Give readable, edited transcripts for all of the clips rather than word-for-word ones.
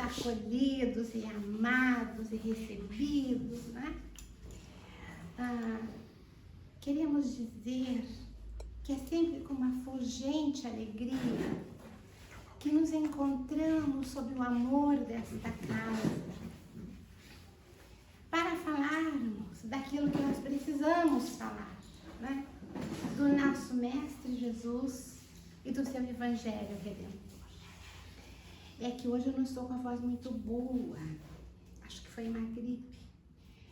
acolhidos e amados e recebidos, né? Queremos dizer que é sempre com uma fulgente alegria que nos encontramos sob o amor desta casa para falarmos daquilo que nós precisamos falar, né? Do nosso Mestre Jesus e do seu Evangelho Redentor. É que hoje eu não estou com a voz muito boa, acho que foi uma gripe,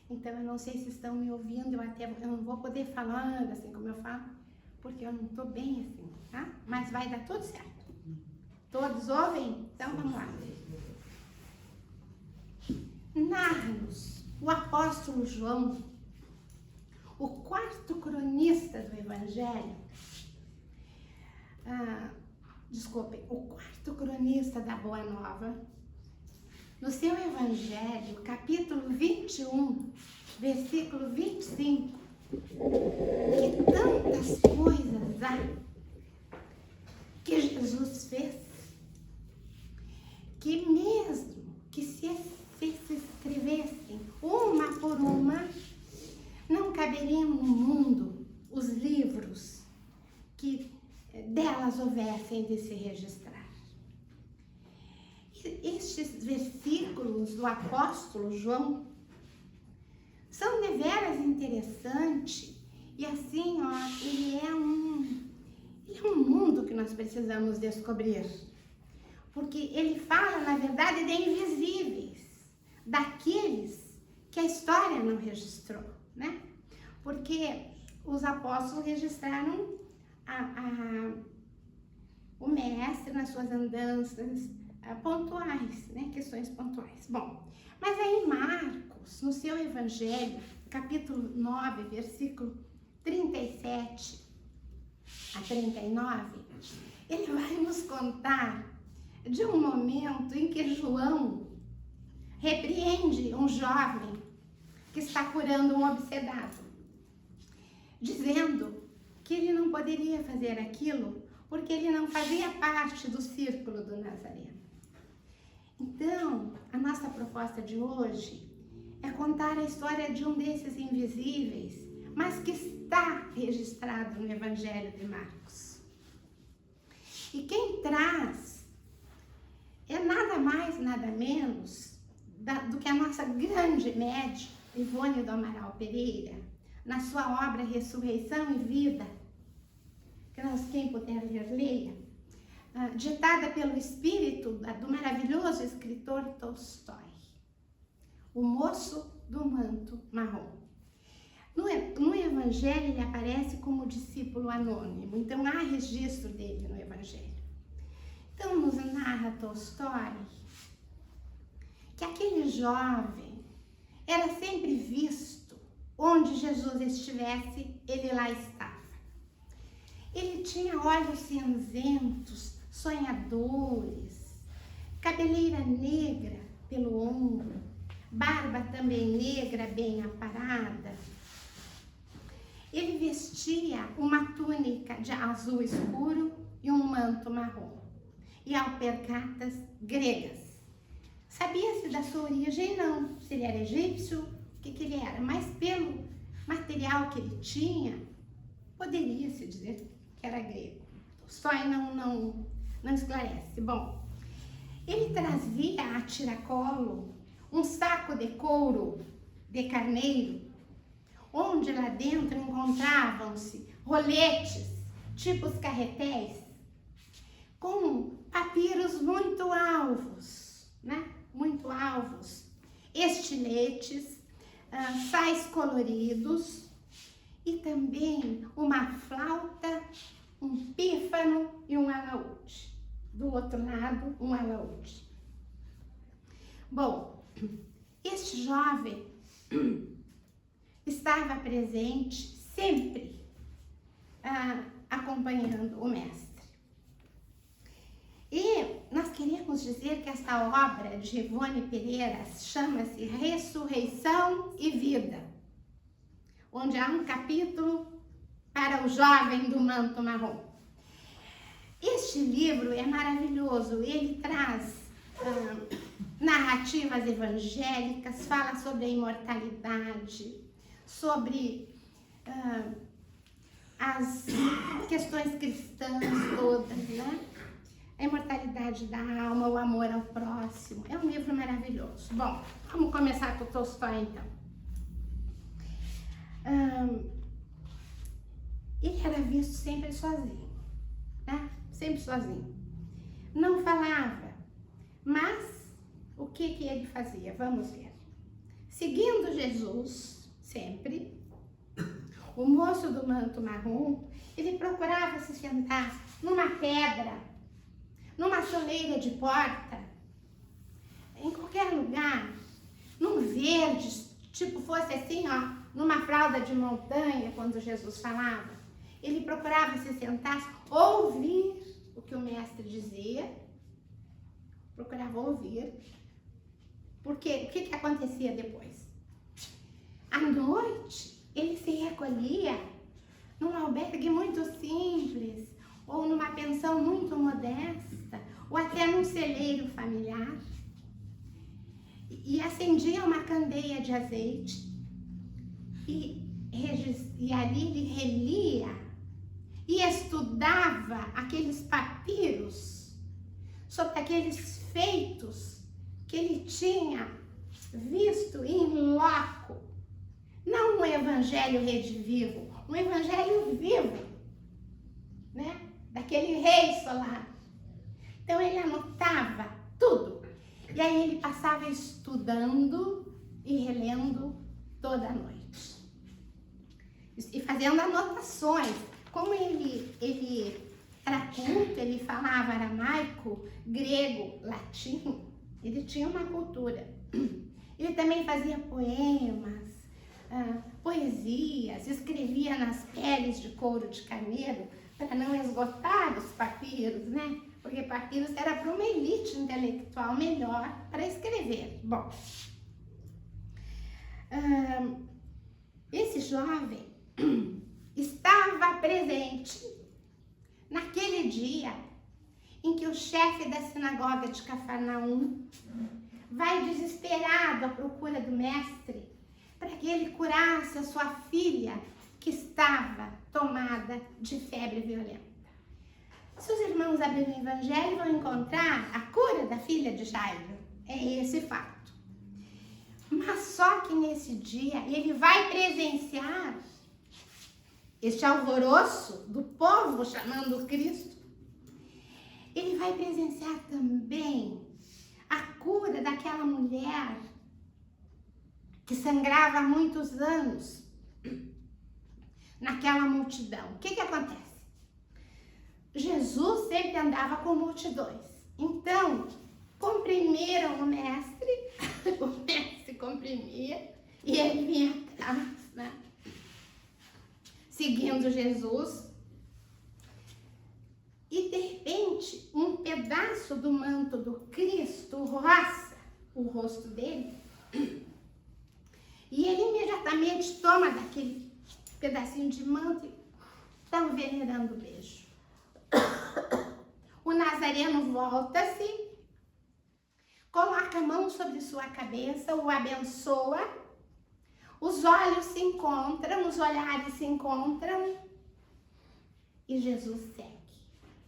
então eu não sei se estão me ouvindo, eu não vou poder falar assim como eu falo, porque eu não estou bem assim, tá? Mas vai dar tudo certo. Todos ouvem? Então vamos lá. Narra-nos o apóstolo João, o quarto cronista do Evangelho, o quarto cronista da Boa Nova, no seu Evangelho, capítulo 21, versículo 25, que tantas coisas há que Jesus fez, que mesmo que se escrevessem uma por uma, não caberiam no mundo os livros que delas houvessem de se registrar. Estes versículos do apóstolo João são deveras interessantes e assim, ele é um mundo que nós precisamos descobrir, porque ele fala, na verdade, de invisíveis, daqueles que a história não registrou, né? Porque os apóstolos registraram o mestre nas suas andanças pontuais, né? Questões pontuais. Bom, mas aí Marcos, no seu Evangelho, capítulo 9, versículo 37 a 39, ele vai nos contar de um momento em que João repreende um jovem que está curando um obsedado, dizendo que ele não poderia fazer aquilo porque ele não fazia parte do círculo do Nazareno. Então, a nossa proposta de hoje é contar a história de um desses invisíveis, mas que está registrado no Evangelho de Marcos. E quem traz é nada mais, nada menos do que a nossa grande médium, Ivone do Amaral Pereira, na sua obra Ressurreição e Vida, que quem puder ler, leia, ditada pelo espírito do maravilhoso escritor Tolstói, o moço do manto marrom. No Evangelho ele aparece como discípulo anônimo, então há registro dele no Evangelho. Então nos narra Tolstói que aquele jovem era sempre visto onde Jesus estivesse, ele lá estava. Ele tinha olhos cinzentos, sonhadores, cabeleira negra pelo ombro, barba também negra, bem aparada. Ele vestia uma túnica de azul escuro e um manto marrom, e alpercatas gregas. Sabia-se da sua origem? Não. Se ele era egípcio, o que ele era? Mas pelo material que ele tinha, poderia-se dizer que era grego. Tolstói não esclarece. Bom, ele trazia a tiracolo um saco de couro de carneiro, onde lá dentro encontravam-se roletes, tipo os carretéis, com papiros muito alvos, né? Muito alvos, estiletes, sais coloridos e também uma flauta, um pífano e um alaúde. Do outro lado, um alaúde. Bom, este jovem estava presente sempre acompanhando o mestre. E nós queremos dizer que esta obra de Ivone Pereira chama-se Ressurreição e Vida, onde há um capítulo para o jovem do manto marrom. Este livro é maravilhoso, ele traz narrativas evangélicas, fala sobre a imortalidade, sobre as questões cristãs todas, né? A imortalidade da alma, o amor ao próximo. É um livro maravilhoso. Bom, vamos começar com o Tolstói, então. Ele era visto sempre sozinho, né? Sempre sozinho. Não falava, mas o que ele fazia? Vamos ver. Seguindo Jesus, sempre, o moço do manto marrom, ele procurava se sentar numa pedra, numa soleira de porta, em qualquer lugar, num verde, tipo fosse assim, ó, numa fralda de montanha, quando Jesus falava. Ele procurava se sentar, ouvir o que o mestre dizia, procurava ouvir, porque o que acontecia depois? À noite, ele se recolhia num albergue muito simples, ou numa pensão muito modesta, ou até num celeiro familiar, e acendia uma candeia de azeite, e ali ele relia e estudava aqueles papiros sobre aqueles feitos que ele tinha visto em loco. Não um evangelho redivivo, um evangelho vivo, né? Daquele rei solar. Então ele anotava tudo. E aí ele passava estudando e relendo toda a noite. E fazendo anotações. Como ele era culto, ele falava aramaico, grego, latim, ele tinha uma cultura. Ele também fazia poemas, poesias, escrevia nas peles de couro de carneiro para não esgotar os papiros, né? Porque papiros era para uma elite intelectual melhor para escrever. Bom, esse jovem estava presente naquele dia em que o chefe da sinagoga de Cafarnaum vai desesperado à procura do mestre para que ele curasse a sua filha que estava tomada de febre violenta. Se os irmãos abrirem o evangelho, vão encontrar a cura da filha de Jairo. É esse fato. Mas só que nesse dia ele vai presenciar este alvoroço do povo chamando Cristo. Ele vai presenciar também a cura daquela mulher que sangrava há muitos anos naquela multidão. O que acontece? Jesus sempre andava com multidões. Então, comprimiram o mestre comprimia e ele vinha atrás, né? Seguindo Jesus. E de repente, um pedaço do manto do Cristo roça o rosto dele. E ele imediatamente toma daquele pedacinho de manto e dá um venerando beijo. O nazareno volta-se, coloca a mão sobre sua cabeça, o abençoa, os olhos se encontram, os olhares se encontram e Jesus segue.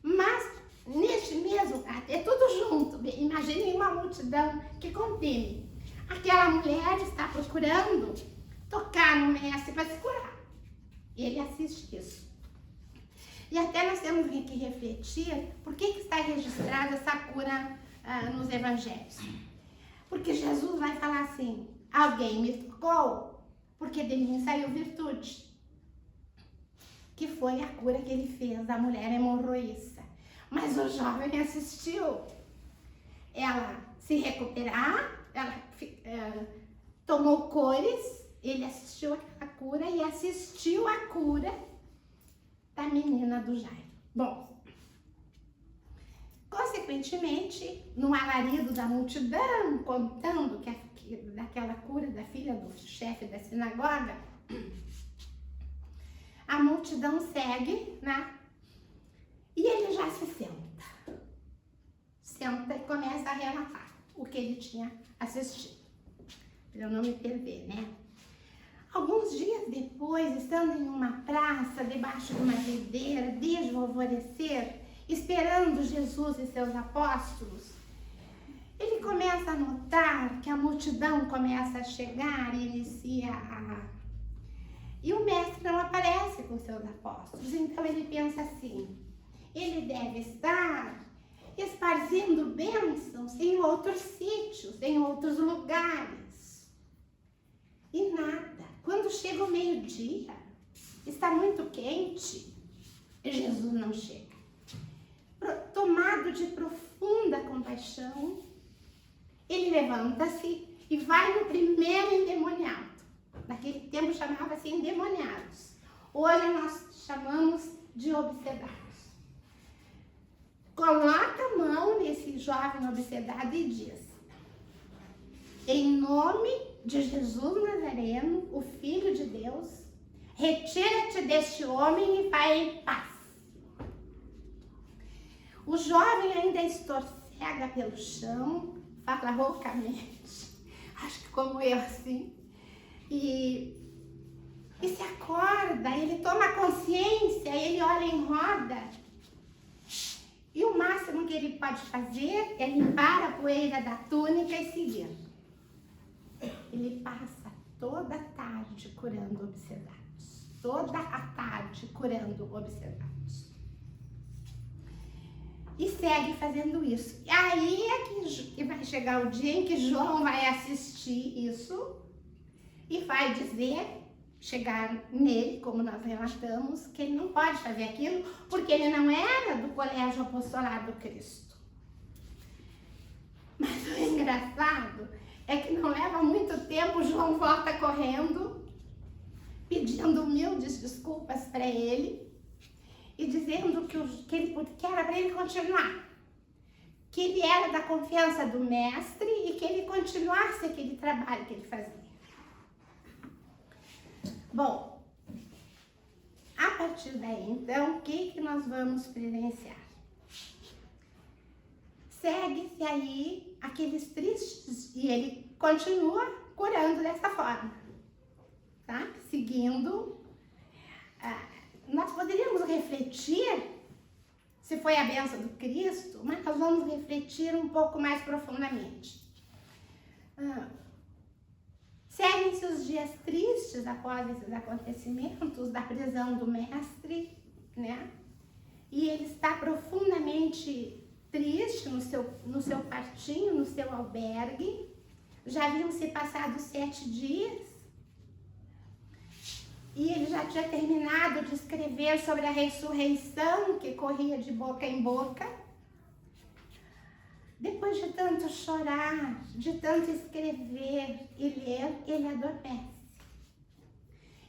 Mas neste mesmo, é tudo junto, imaginem uma multidão que comprime. Aquela mulher está procurando tocar no mestre para se curar. E ele assiste isso. E até nós temos que refletir por que está registrada essa cura nos evangelhos. Porque Jesus vai falar assim, alguém me tocou, porque de mim saiu virtude. Que foi a cura que ele fez da mulher hemorroísta. Mas o jovem assistiu ela se recuperar, ela tomou cores, ele assistiu a cura e assistiu a cura da menina do Jairo. Bom, consequentemente, no alarido da multidão, contando daquela cura da filha do chefe da sinagoga, a multidão segue, né? E ele já se senta e começa a relatar o que ele tinha assistido, para eu não me perder, né? Alguns dias depois, estando em uma praça, debaixo de uma videira, desde o alvorecer, esperando Jesus e seus apóstolos, ele começa a notar que a multidão começa a chegar e inicia E o mestre não aparece com seus apóstolos, então ele pensa assim, ele deve estar esparzindo bênçãos em outros sítios, em outros lugares. E nada. Quando chega o meio-dia, está muito quente, Jesus não chega. Tomado de profunda compaixão, ele levanta-se e vai no primeiro endemoniado. Naquele tempo chamava-se endemoniados. Hoje nós chamamos de obsedados. Coloca a mão nesse jovem obsedado e diz: em nome de Jesus Nazareno, o Filho de Deus, retira-te deste homem e vai em paz. O jovem ainda estorcega pelo chão, fala roucamente, acho que como eu assim, e se acorda, ele toma consciência, ele olha em roda, e o máximo que ele pode fazer é limpar a poeira da túnica e seguir. Ele passa toda a tarde curando obsedados, toda a tarde curando obsedados. E segue fazendo isso. E aí é que vai chegar o dia em que João vai assistir isso e vai dizer, chegar nele, como nós relatamos, que ele não pode fazer aquilo porque ele não era do colégio apostolado Cristo. Mas o engraçado é que não leva muito tempo, João volta correndo, pedindo humildes desculpas para ele e dizendo que era para ele continuar, que ele era da confiança do mestre e que ele continuasse aquele trabalho que ele fazia. Bom, a partir daí, então, o que nós vamos presenciar? Segue-se aí aqueles tristes e ele continua curando dessa forma, tá? Seguindo, nós poderíamos refletir se foi a bênção do Cristo, mas nós vamos refletir um pouco mais profundamente. Seguem-se os dias tristes após esses acontecimentos da prisão do mestre, né? E ele está profundamente triste no seu quartinho, no seu albergue. Já haviam se passado 7 dias e ele já tinha terminado de escrever sobre a ressurreição que corria de boca em boca. Depois de tanto chorar, de tanto escrever e ler, ele adormece.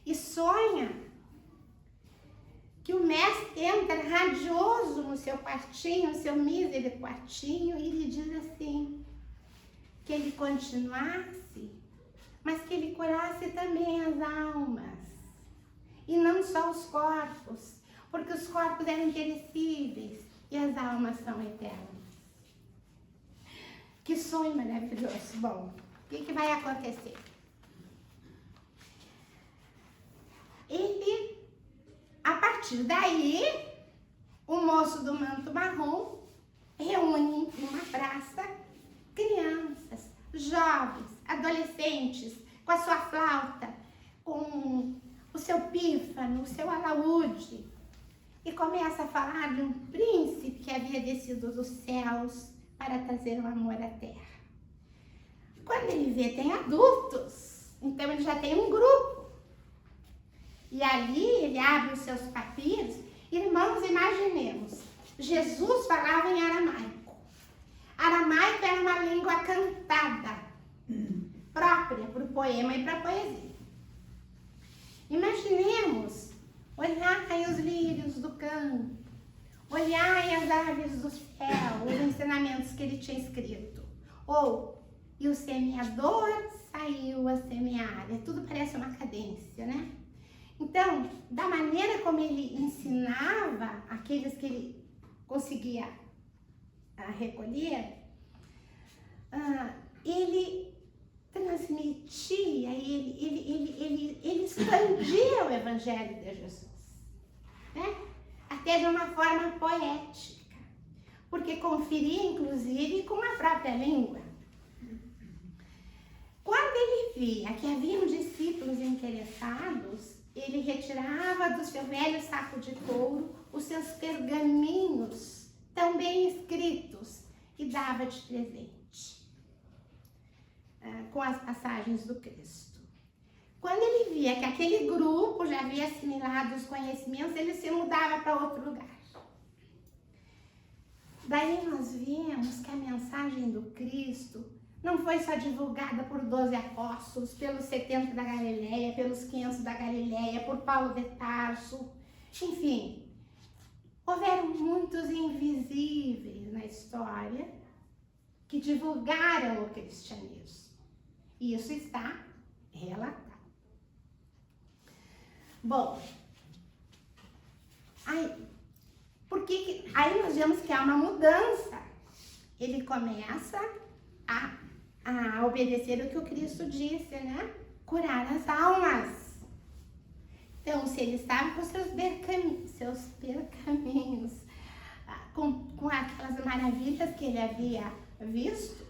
E sonha que o mestre entra radioso no seu quartinho, no seu mísero quartinho, e lhe diz assim, que ele continuasse, mas que ele curasse também as almas, e não só os corpos, porque os corpos eram perecíveis e as almas são eternas. Que sonho maravilhoso. Bom, o que vai acontecer? Ele, a partir daí, o moço do manto marrom reúne em uma praça crianças, jovens, adolescentes, com a sua flauta, com o seu pífano, o seu alaúde, e começa a falar de um príncipe que havia descido dos céus para trazer o amor à terra. Quando ele vê, tem adultos, então ele já tem um grupo. E ali ele abre os seus papiros. Irmãos, imaginemos, Jesus falava em aramaico. Aramaico era uma língua cantada, própria para o poema e para a poesia. Imaginemos, olhai os lírios do campo, olhai as aves do céu, os ensinamentos que ele tinha escrito. Ou, e o semeador saiu a semear. Tudo parece uma cadência, né? Então, da maneira como ele ensinava aqueles que ele conseguia recolher, ele transmitia, ele expandia o Evangelho de Jesus, né? Até de uma forma poética, porque conferia, inclusive, com a própria língua. Quando ele via que haviam discípulos interessados, ele retirava do seu velho saco de couro os seus pergaminhos tão bem escritos e dava de presente com as passagens do Cristo. Quando ele via que aquele grupo já havia assimilado os conhecimentos, ele se mudava para outro lugar. Daí nós vemos que a mensagem do Cristo não foi só divulgada por 12 apóstolos, pelos 70 da Galileia, pelos 500 da Galileia, por Paulo de Tarso, enfim. Houveram muitos invisíveis na história que divulgaram o cristianismo. E isso está relatado. Bom, aí nós vemos que há uma mudança. Ele começa a obedecer o que o Cristo disse, né? Curar as almas. Então, se ele estava com seus pergaminhos, com aquelas maravilhas que ele havia visto,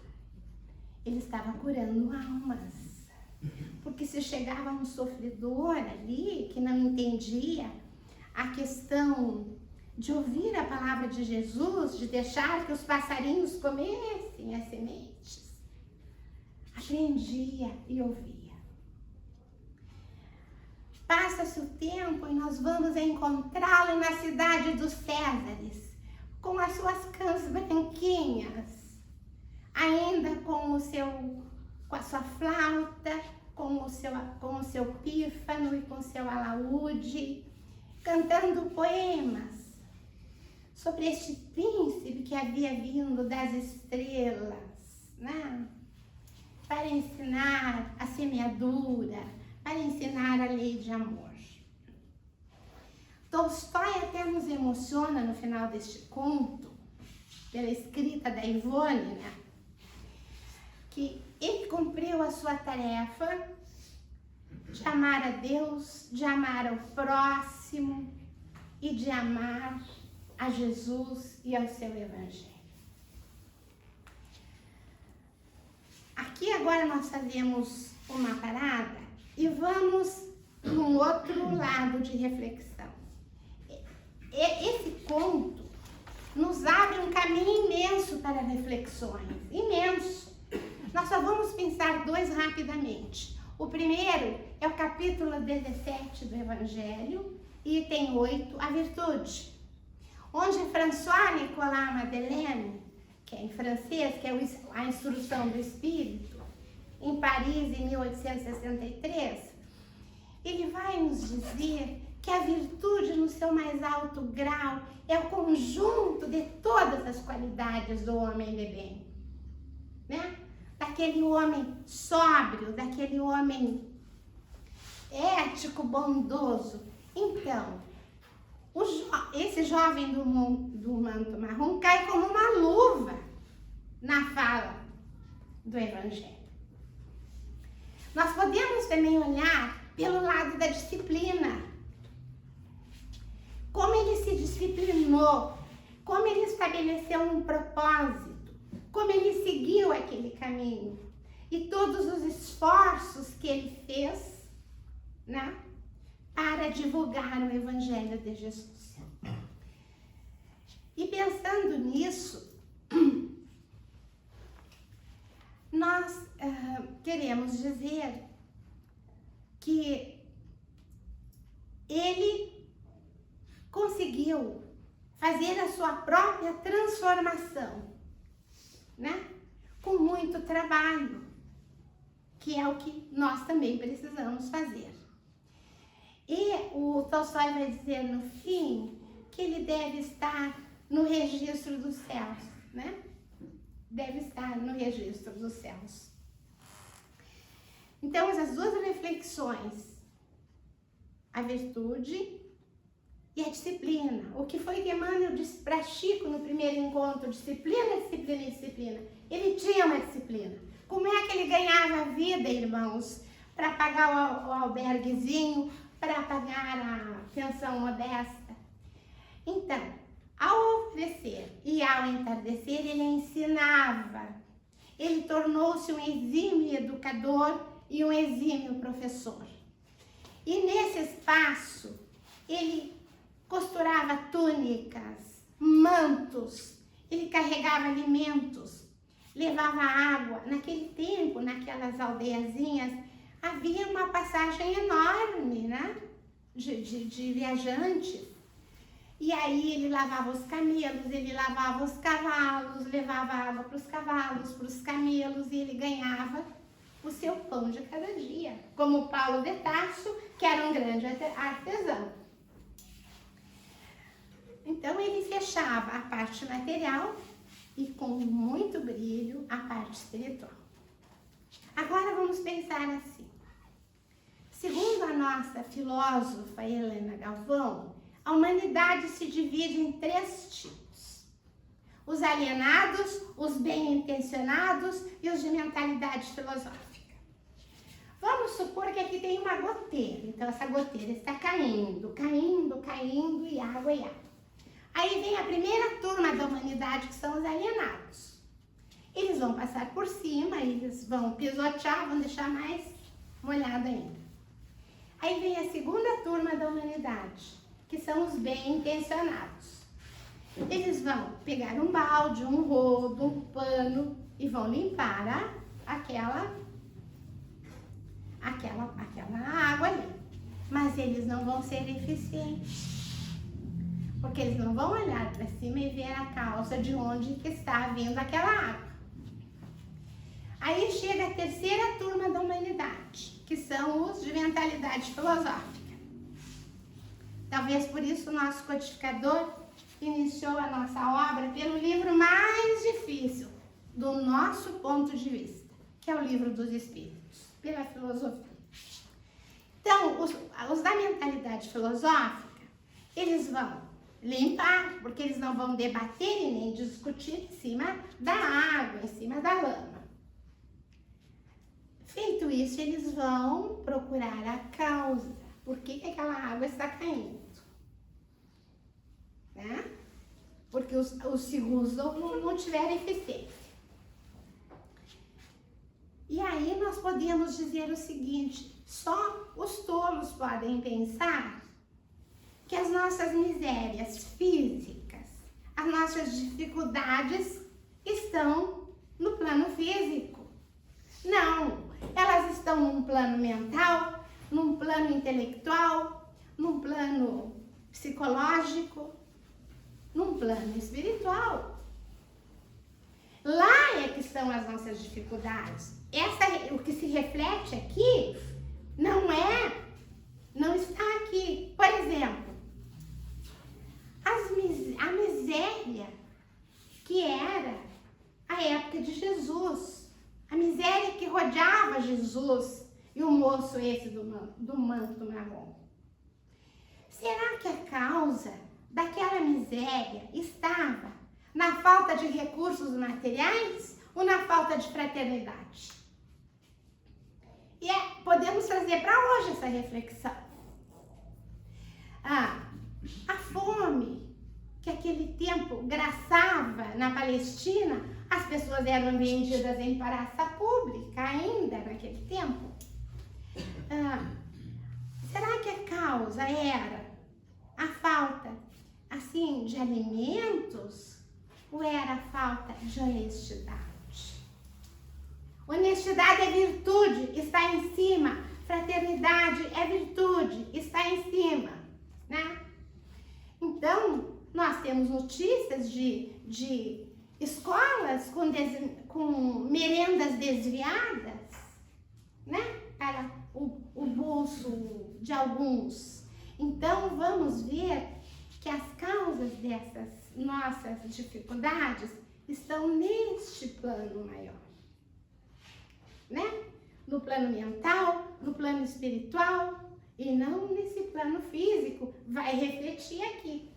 ele estava curando almas. Porque se chegava um sofredor ali que não entendia a questão de ouvir a palavra de Jesus, de deixar que os passarinhos comessem as sementes, aprendia e ouvia. Passa-se o tempo e nós vamos encontrá-lo na cidade dos Césares, com as suas cãs branquinhas, ainda com a sua flauta, com o seu pífano e com o seu alaúde, cantando poemas sobre este príncipe que havia vindo das estrelas, né? Para ensinar a semeadura, para ensinar a lei de amor. Tolstói até nos emociona no final deste conto, pela escrita da Ivone, né? Que ele cumpriu a sua tarefa de amar a Deus, de amar ao próximo e de amar a Jesus e ao seu Evangelho. Aqui agora nós fazemos uma parada e vamos num outro lado de reflexão. Esse conto nos abre um caminho imenso para reflexões, imenso. Nós só vamos pensar dois rapidamente. O primeiro é o capítulo 17 do Evangelho, item 8, a virtude, onde François-Nicolas Madeleine, que é em francês, que é a instrução do Espírito, em Paris, em 1863, ele vai nos dizer que a virtude, no seu mais alto grau, é o conjunto de todas as qualidades do homem de bem, né? Daquele homem sóbrio, daquele homem ético, bondoso. Então, esse jovem do manto marrom cai como uma luva na fala do Evangelho. Nós podemos também olhar pelo lado da disciplina. Como ele se disciplinou, como ele estabeleceu um propósito, como ele seguiu aquele caminho e todos os esforços que ele fez, né, para divulgar o Evangelho de Jesus. E pensando nisso, nós queremos dizer que ele conseguiu fazer a sua própria transformação, né? Com muito trabalho, que é o que nós também precisamos fazer. E o Tolstói vai dizer no fim que ele deve estar no registro dos céus, né? Deve estar no registro dos céus. Então, essas duas reflexões, a virtude e a disciplina. O que foi que Emmanuel disse para Chico no primeiro encontro? Disciplina, disciplina, disciplina. Ele tinha uma disciplina. Como é que ele ganhava a vida, irmãos? Para pagar o alberguezinho, para pagar a pensão modesta. Então, ao oferecer e ao entardecer, ele ensinava. Ele tornou-se um exímio educador e um exímio professor. E nesse espaço, ele costurava túnicas, mantos, ele carregava alimentos, levava água. Naquele tempo, naquelas aldeiazinhas, havia uma passagem enorme, né? De viajantes. E aí ele lavava os camelos, ele lavava os cavalos, levava água para os cavalos, para os camelos, e ele ganhava o seu pão de cada dia. Como Paulo de Tarso, que era um grande artesão. Então ele fechava a parte material e com muito brilho a parte espiritual. Agora vamos pensar assim. Segundo a nossa filósofa Helena Galvão, a humanidade se divide em 3 tipos. Os alienados, os bem-intencionados e os de mentalidade filosófica. Vamos supor que aqui tem uma goteira. Então essa goteira está caindo, caindo, caindo, e água e água. Aí vem a primeira turma da humanidade, que são os alienados. Eles vão passar por cima, eles vão pisotear, vão deixar mais molhado ainda. Aí vem a segunda turma da humanidade, que são os bem-intencionados. Eles vão pegar um balde, um rodo, um pano e vão limpar aquela água ali. Mas eles não vão ser eficientes. Porque eles não vão olhar para cima e ver a causa de onde que está vindo aquela água. Aí chega a terceira turma da humanidade, que são os de mentalidade filosófica. Talvez por isso o nosso codificador iniciou a nossa obra pelo livro mais difícil, do nosso ponto de vista, que é o Livro dos Espíritos, pela filosofia. Então, os da mentalidade filosófica, eles vão limpar, porque eles não vão debater e nem discutir em cima da água, em cima da lama. Feito isso, eles vão procurar a causa. Por que aquela água está caindo? Né? Porque os segundos não tiveram eficiência. E aí nós podemos dizer o seguinte: só os tolos podem pensar que as nossas misérias físicas, as nossas dificuldades estão no plano físico. Não, elas estão num plano mental, num plano intelectual, num plano psicológico, num plano espiritual. Lá é que estão as nossas dificuldades. O que se reflete aqui não está aqui. Por exemplo, a miséria que era a época de Jesus, a miséria que rodeava Jesus e o moço esse do manto marrom. Será que a causa daquela miséria estava na falta de recursos materiais ou na falta de fraternidade? E podemos trazer para hoje essa reflexão. A fome que aquele tempo graçava na Palestina, as pessoas eram vendidas em praça pública ainda naquele tempo. Será que a causa era a falta, assim, de alimentos ou era a falta de honestidade? Honestidade é virtude, está em cima. Fraternidade é virtude, está em cima, né? Então, nós temos notícias de escolas com merendas desviadas, né? Para o bolso de alguns. Então, vamos ver que as causas dessas nossas dificuldades estão neste plano maior, né? No plano mental, no plano espiritual e não nesse plano físico, vai refletir aqui.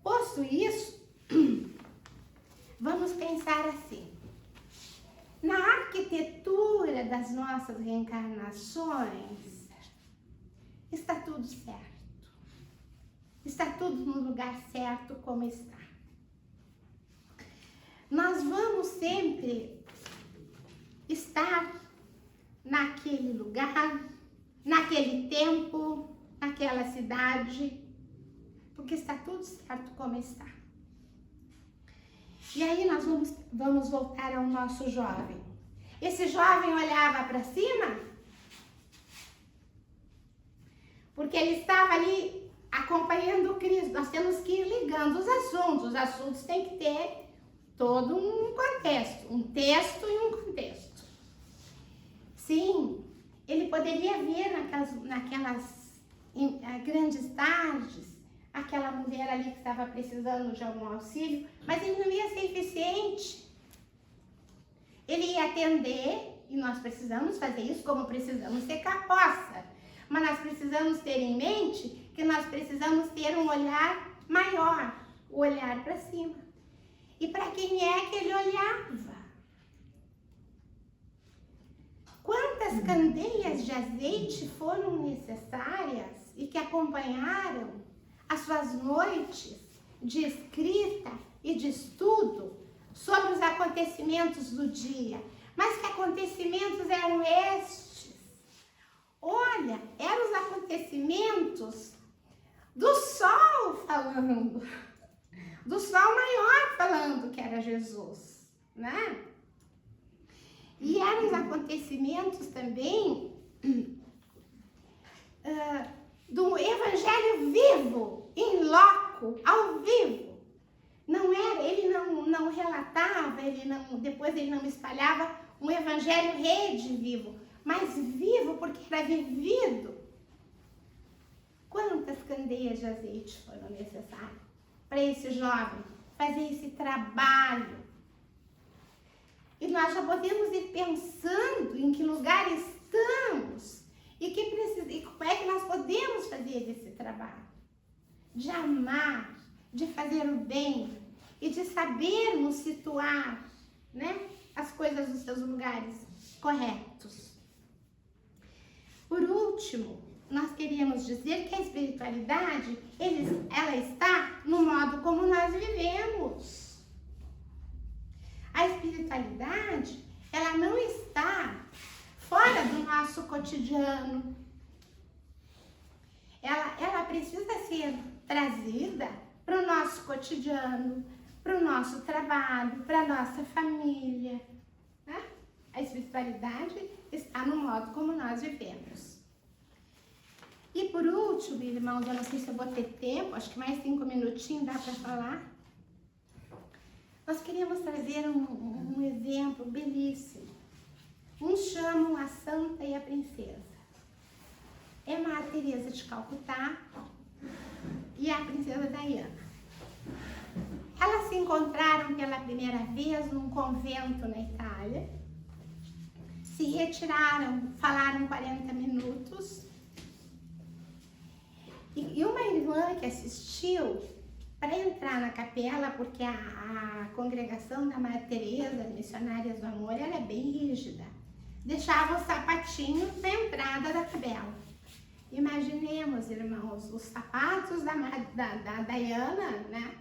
Posto isso, vamos pensar assim. Na arquitetura das nossas reencarnações, está tudo certo. Está tudo no lugar certo como está. Nós vamos sempre estar naquele lugar, naquele tempo, naquela cidade, porque está tudo certo como está. E aí nós vamos voltar ao nosso jovem. Esse jovem olhava para cima, porque ele estava ali acompanhando o Cristo. Nós temos que ir ligando os assuntos têm que ter todo um contexto, um texto e um contexto. Sim, ele poderia ver naquelas grandes tardes, aquela mulher ali que estava precisando de algum auxílio, mas ele não ia ser eficiente. Ele ia atender, e nós precisamos fazer isso como precisamos ser capoça. Mas nós precisamos ter em mente que nós precisamos ter um olhar maior, o olhar para cima. E para quem é que ele olhava? Quantas candeias de azeite foram necessárias e que acompanharam as suas noites de escrita e de estudo sobre os acontecimentos do dia? Mas que acontecimentos eram estes? Olha, eram os acontecimentos do sol falando, do sol maior falando que era Jesus, né? E eram os acontecimentos também do evangelho vivo, em loco, ao vivo. Não era, ele não relatava, depois ele não espalhava um evangelho rede vivo, mas vivo porque era vivido. Quantas candeias de azeite foram necessárias para esse jovem fazer esse trabalho? E nós já podemos ir pensando em que lugar estamos e como é que nós podemos fazer esse trabalho. De amar, de fazer o bem e de sabermos situar, né, as coisas nos seus lugares corretos. Por último, nós queríamos dizer que a espiritualidade, ela está no modo como nós vivemos. A espiritualidade, ela não está fora do nosso cotidiano. Ela precisa ser trazida para o nosso cotidiano, para o nosso trabalho, para a nossa família, né? A espiritualidade está no modo como nós vivemos. E por último, irmãos, eu não sei se eu vou ter tempo, acho que mais 5 minutinhos dá para falar. Nós queríamos trazer um exemplo belíssimo. Uns chamam a Santa e a Princesa. É Madre Teresa de Calcutá e a Princesa Diana. Elas se encontraram pela primeira vez num convento na Itália. Se retiraram, falaram 40 minutos. E uma irmã que assistiu, para entrar na capela, porque a congregação da Madre Teresa, Missionárias do Amor, ela é bem rígida. Deixava os sapatinhos na entrada da capela. Imaginemos, irmãos, os sapatos da Diana, né?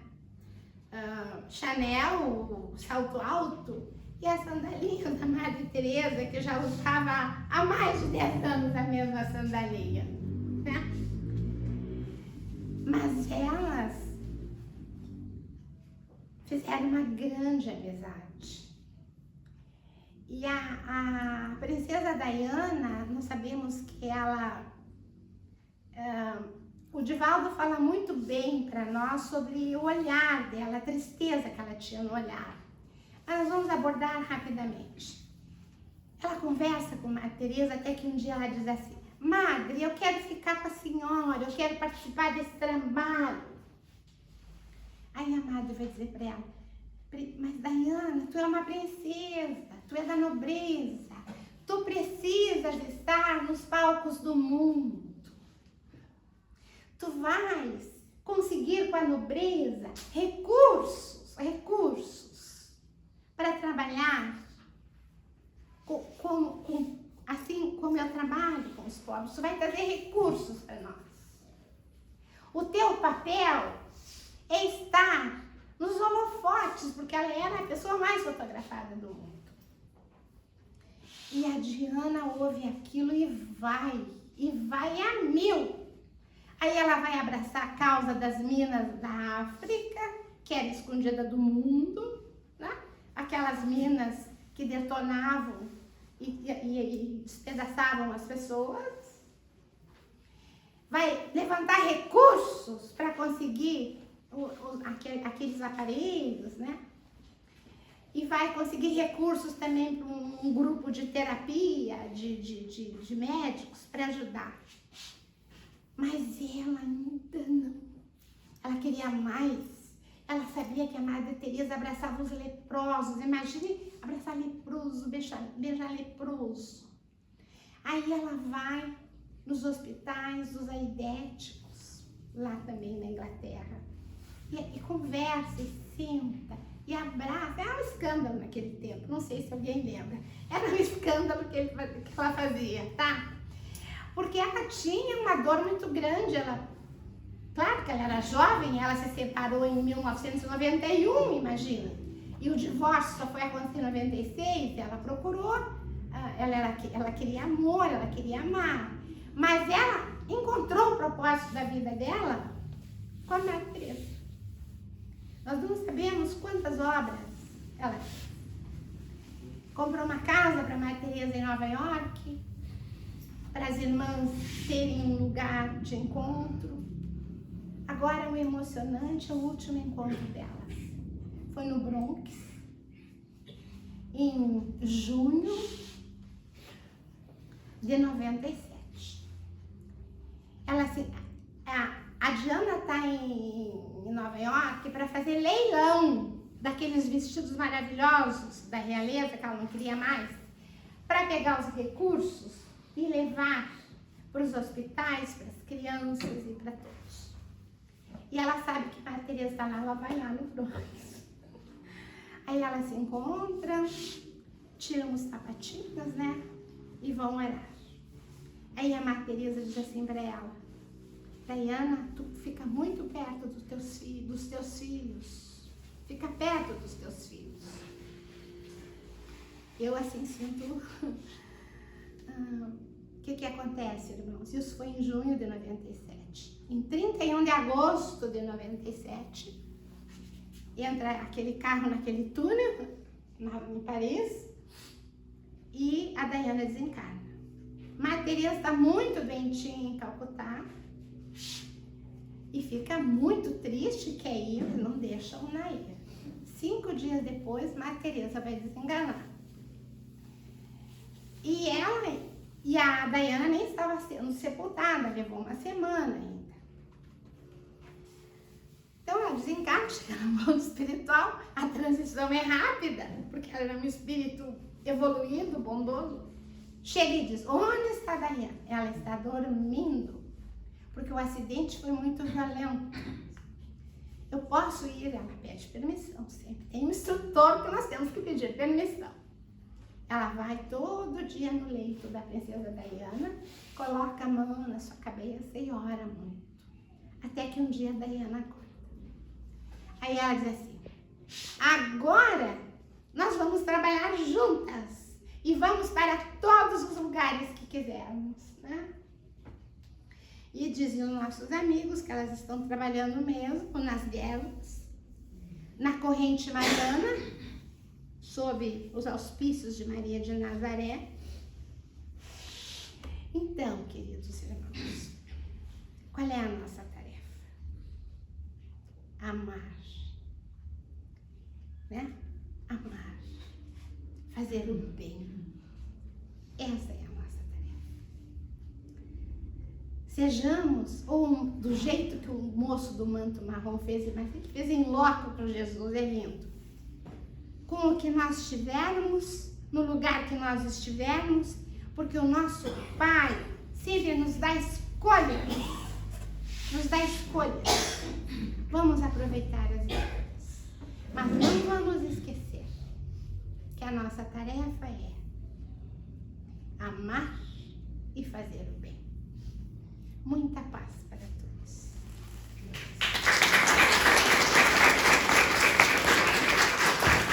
Chanel, salto alto, e a sandalinha da Madre Teresa, que já usava há mais de 10 anos a mesma sandalinha, né? Mas elas fizeram uma grande amizade. E a Princesa Diana, nós sabemos que ela... o Divaldo fala muito bem para nós sobre o olhar dela, a tristeza que ela tinha no olhar. Mas nós vamos abordar rapidamente. Ela conversa com Madre Teresa até que um dia ela diz assim: Madre, eu quero ficar com a senhora, eu quero participar desse trabalho. Aí a Madre vai dizer para ela: mas Diana, tu é uma princesa, tu é da nobreza, Tu precisas estar nos palcos do mundo. Tu vais conseguir com a nobreza recursos para trabalhar assim como eu trabalho com os pobres. Tu vai trazer recursos para nós. O teu papel é estar nos holofotes, porque ela era a pessoa mais fotografada do mundo. E a Diana ouve aquilo e vai a mil. Aí ela vai abraçar a causa das minas da África, que era escondida do mundo, né? Aquelas minas que detonavam e despedaçavam as pessoas. Vai levantar recursos para conseguir aqueles aparelhos, né? E vai conseguir recursos também para um grupo de terapia, de médicos para ajudar. Mas ela ainda não. Ela queria mais. Ela sabia que a Madre Teresa abraçava os leprosos. Imagine abraçar leproso, beijar leproso. Aí ela vai nos hospitais dos aidéticos, lá também na Inglaterra. E conversa, e senta, e abraça. Era um escândalo naquele tempo, não sei se alguém lembra. Era um escândalo que ela fazia, tá? Porque ela tinha uma dor muito grande. Claro que ela era jovem, ela se separou em 1991, imagina. E o divórcio só foi acontecer em 96, ela procurou, ela queria amor, ela queria amar. Mas ela encontrou o propósito da vida dela com a Madre Teresa. Nós não sabemos quantas obras ela fez. Comprou uma casa para a Madre Teresa em Nova York, para as irmãs terem um lugar de encontro. Agora o emocionante é o último encontro delas. Foi no Bronx, em junho de 97. A Diana está em Nova York para fazer leilão daqueles vestidos maravilhosos da realeza, que ela não queria mais, para pegar os recursos e levar para os hospitais, para as crianças e para todos. E ela sabe que a Teresa está lá, ela vai lá no Bronx. Aí ela se encontra, tiram os sapatinhos, né? E vão orar. Aí a Madre Teresa diz assim para ela: Diana, tu fica muito perto dos teus filhos. Fica perto dos teus filhos. Eu assim sinto... O que acontece, irmãos? Isso foi em junho de 97. Em 31 de agosto de 97, entra aquele carro naquele túnel, em Paris, e a Diana desencarna. Madre Teresa está muito doentinha em Calcutá e fica muito triste, quer ir, não deixam na ir. 5 dias depois, Madre Teresa vai desenganar. E a Diana nem estava sendo sepultada, levou uma semana ainda. Então ela desencarna, chega no mundo espiritual, a transição é rápida, porque ela era um espírito evoluído, bondoso. Chega e diz: onde está a Diana? Ela está dormindo, porque o acidente foi muito violento. Eu posso ir? Ela pede permissão, sempre tem um instrutor que nós temos que pedir permissão. Ela vai todo dia no leito da princesa Diana, coloca a mão na sua cabeça e ora muito. Até que um dia a Diana acorda. Aí ela diz assim: agora nós vamos trabalhar juntas e vamos para todos os lugares que quisermos, né? E dizem os nossos amigos que elas estão trabalhando mesmo nas guerras, na corrente mariana, sob os auspícios de Maria de Nazaré. Então, queridos irmãos, qual é a nossa tarefa? Amar, né? Amar, fazer o bem. Essa é a nossa tarefa. Sejamos, ou do jeito que o moço do manto marrom fez, mas ele fez em loco para Jesus, é lindo. Com o que nós tivermos, no lugar que nós estivermos, porque o nosso Pai sempre nos dá escolhas. Nos dá escolhas. Vamos aproveitar as escolhas. Mas não vamos esquecer que a nossa tarefa é amar e fazer o bem. Muita paz.